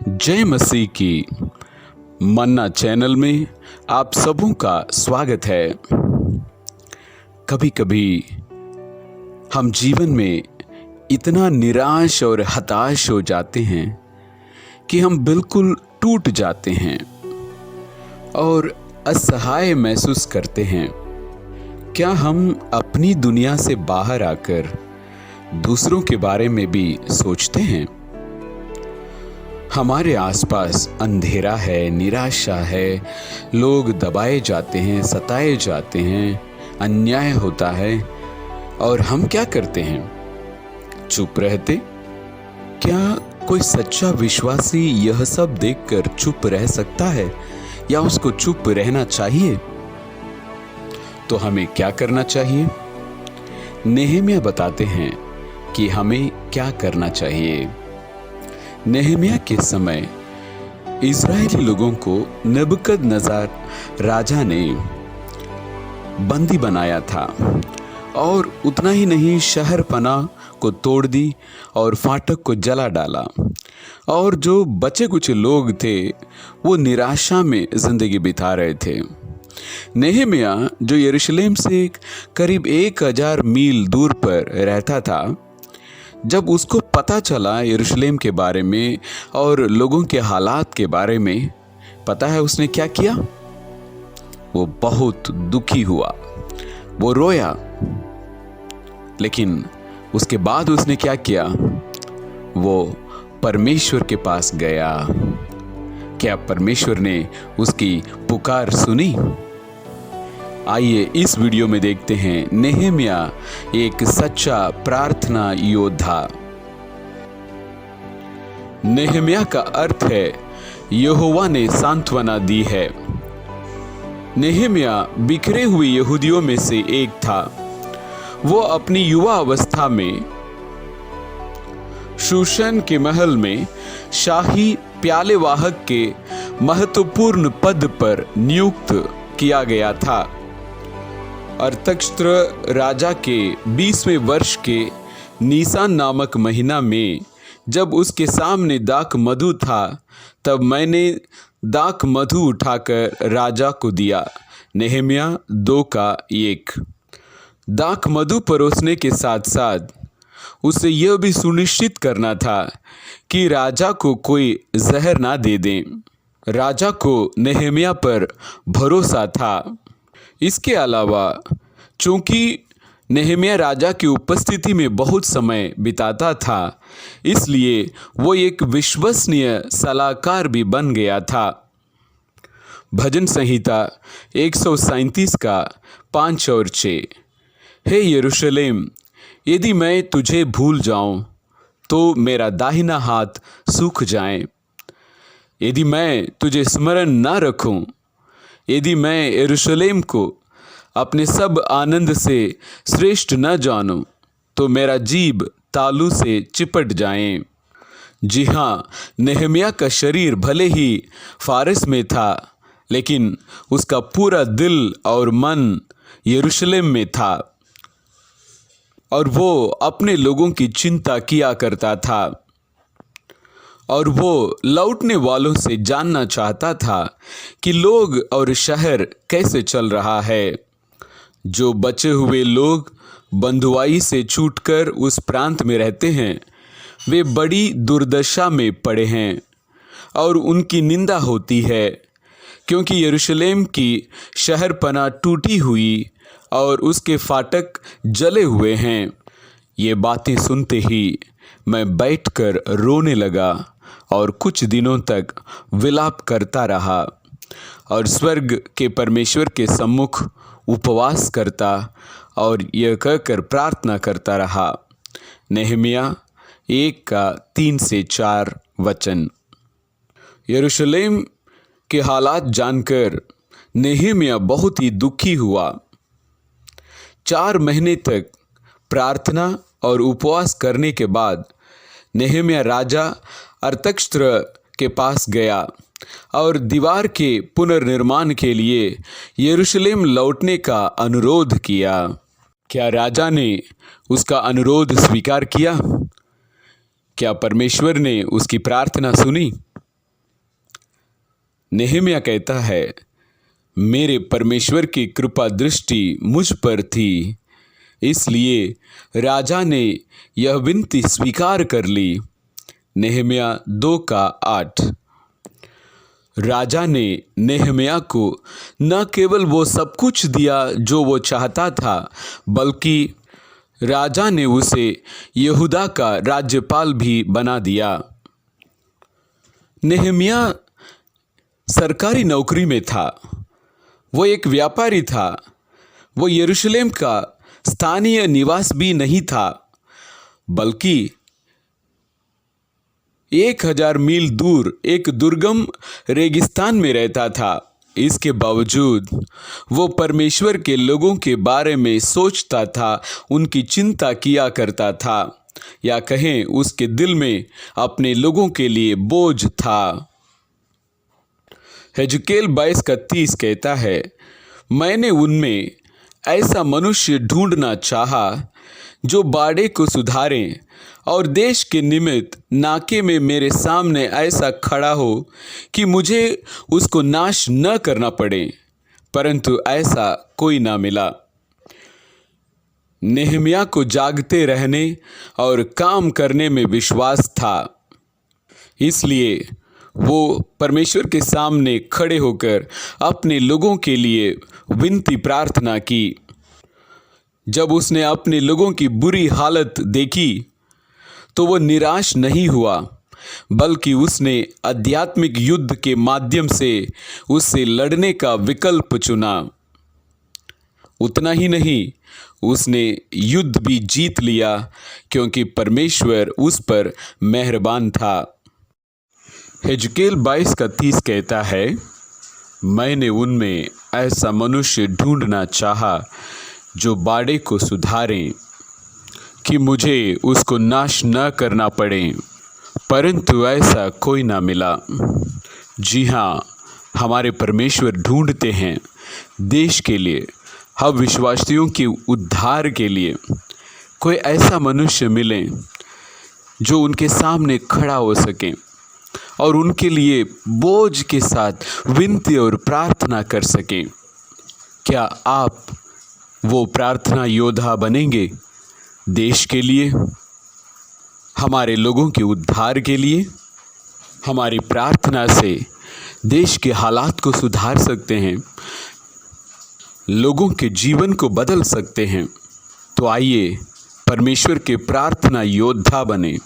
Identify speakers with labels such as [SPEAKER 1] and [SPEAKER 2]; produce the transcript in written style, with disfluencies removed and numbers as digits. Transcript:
[SPEAKER 1] जय मसीह की मन्ना चैनल में आप सबों का स्वागत है। कभी कभी हम जीवन में इतना निराश और हताश हो जाते हैं कि हम बिल्कुल टूट जाते हैं और असहाय महसूस करते हैं। क्या हम अपनी दुनिया से बाहर आकर दूसरों के बारे में भी सोचते हैं? हमारे आसपास अंधेरा है, निराशा है, लोग दबाए जाते हैं, सताए जाते हैं, अन्याय होता है और हम क्या करते हैं? चुप रहते? क्या कोई सच्चा विश्वासी यह सब देखकर चुप रह सकता है या उसको चुप रहना चाहिए? तो हमें क्या करना चाहिए? नेहमिया बताते हैं कि हमें क्या करना चाहिए। नेहमिया के समय इज़राइली लोगों को नबूकदनेस्सर राजा ने बंदी बनाया था और उतना ही नहीं, शहर पनाह को तोड़ दी और फाटक को जला डाला और जो बचे कुछ लोग थे वो निराशा में जिंदगी बिता रहे थे। नेहमिया जो यरूशलेम से करीब 1000 मील दूर पर रहता था, जब उसको पता चला यरूशलेम के बारे में और लोगों के हालात के बारे में, पता है उसने क्या किया? वो बहुत दुखी हुआ, वो रोया। लेकिन उसके बाद उसने क्या किया? वो परमेश्वर के पास गया। क्या परमेश्वर ने उसकी पुकार सुनी? आइए इस वीडियो में देखते हैं नेहमिया एक सच्चा प्रार्थना योद्धा। नेहमिया का अर्थ है यहोवा ने सांत्वना दी है। नेहमिया बिखरे हुए यहूदियों में से एक था। वो अपनी युवा अवस्था में शूशन के महल में शाही प्याले वाहक के महत्वपूर्ण पद पर नियुक्त किया गया था। अरतक्षत्र राजा के 20वें वर्ष के नीसान नामक महीना में जब उसके सामने दाख मधु था, तब मैंने दाख मधु उठाकर राजा को दिया। नेहमिया 2:1। दाख मधु परोसने के साथ साथ उसे यह भी सुनिश्चित करना था कि राजा को कोई जहर ना दे दें। राजा को नेहमिया पर भरोसा था। इसके अलावा चूंकि नेहमिया राजा की उपस्थिति में बहुत समय बिताता था, इसलिए वो एक विश्वसनीय सलाहकार भी बन गया था। भजन संहिता 137 का 5 और 6। हे यरूशलेम, यदि मैं तुझे भूल जाऊं तो मेरा दाहिना हाथ सूख जाए। यदि मैं तुझे स्मरण ना रखूं, यदि मैं यरूशलेम को अपने सब आनंद से श्रेष्ठ न जानूं, तो मेरा जीभ तालू से चिपट जाए। जी हाँ, नेहमिया का शरीर भले ही फारस में था, लेकिन उसका पूरा दिल और मन यरूशलेम में था और वो अपने लोगों की चिंता किया करता था और वो लौटने वालों से जानना चाहता था कि लोग और शहर कैसे चल रहा है। जो बचे हुए लोग बंधुआई से छूटकर उस प्रांत में रहते हैं, वे बड़ी दुर्दशा में पड़े हैं और उनकी निंदा होती है, क्योंकि यरूशलेम की शहर पनाह टूटी हुई और उसके फाटक जले हुए हैं। ये बातें सुनते ही मैं बैठकर रोने लगा और कुछ दिनों तक विलाप करता रहा और स्वर्ग के परमेश्वर के सम्मुख उपवास करता और यह कहकर प्रार्थना करता रहा। नेहमिया 1:3-4 वचन। यरूशलेम के हालात जानकर नेहमिया बहुत ही दुखी हुआ। 4 महीने तक प्रार्थना और उपवास करने के बाद नेहमिया राजा अरतक्षत्र के पास गया और दीवार के पुनर्निर्माण के लिए यरूशलेम लौटने का अनुरोध किया। क्या राजा ने उसका अनुरोध स्वीकार किया? क्या परमेश्वर ने उसकी प्रार्थना सुनी? नेहम्याह कहता है, मेरे परमेश्वर की कृपा दृष्टि मुझ पर थी, इसलिए राजा ने यह विनती स्वीकार कर ली। नेहम्याह 2:8। राजा ने नेहम्याह को न केवल वो सब कुछ दिया जो वो चाहता था, बल्कि राजा ने उसे यहूदा का राज्यपाल भी बना दिया। नेहम्याह सरकारी नौकरी में था। वो एक व्यापारी था। वो यरूशलेम का स्थानीय निवास भी नहीं था, बल्कि 1000 मील दूर एक दुर्गम रेगिस्तान में रहता था। इसके बावजूद वो परमेश्वर के लोगों के बारे में सोचता था, उनकी चिंता किया करता था, या कहें उसके दिल में अपने लोगों के लिए बोझ था। हेजकेल 22:30 कहता है, मैंने उनमें ऐसा मनुष्य ढूंढना चाहा जो बाड़े को सुधारें और देश के निमित्त नाके में मेरे सामने ऐसा खड़ा हो कि मुझे उसको नाश न करना पड़े, परंतु ऐसा कोई ना मिला। नेहम्याह को जागते रहने और काम करने में विश्वास था, इसलिए वो परमेश्वर के सामने खड़े होकर अपने लोगों के लिए विनती प्रार्थना की। जब उसने अपने लोगों की बुरी हालत देखी तो वो निराश नहीं हुआ, बल्कि उसने आध्यात्मिक युद्ध के माध्यम से उससे लड़ने का विकल्प चुना। उतना ही नहीं, उसने युद्ध भी जीत लिया, क्योंकि परमेश्वर उस पर मेहरबान था। हेजकेल 22:30 कहता है, मैंने उनमें ऐसा मनुष्य ढूंढना चाहा जो बाड़े को सुधारें कि मुझे उसको नाश न करना पड़े, परंतु ऐसा कोई ना मिला। जी हाँ, हमारे परमेश्वर ढूंढते हैं देश के लिए, हम विश्वासियों के उद्धार के लिए कोई ऐसा मनुष्य मिले जो उनके सामने खड़ा हो सके और उनके लिए बोझ के साथ विनती और प्रार्थना कर सकें। क्या आप वो प्रार्थना योद्धा बनेंगे देश के लिए, हमारे लोगों के उद्धार के लिए? हमारी प्रार्थना से देश के हालात को सुधार सकते हैं, लोगों के जीवन को बदल सकते हैं। तो आइए परमेश्वर के प्रार्थना योद्धा बने।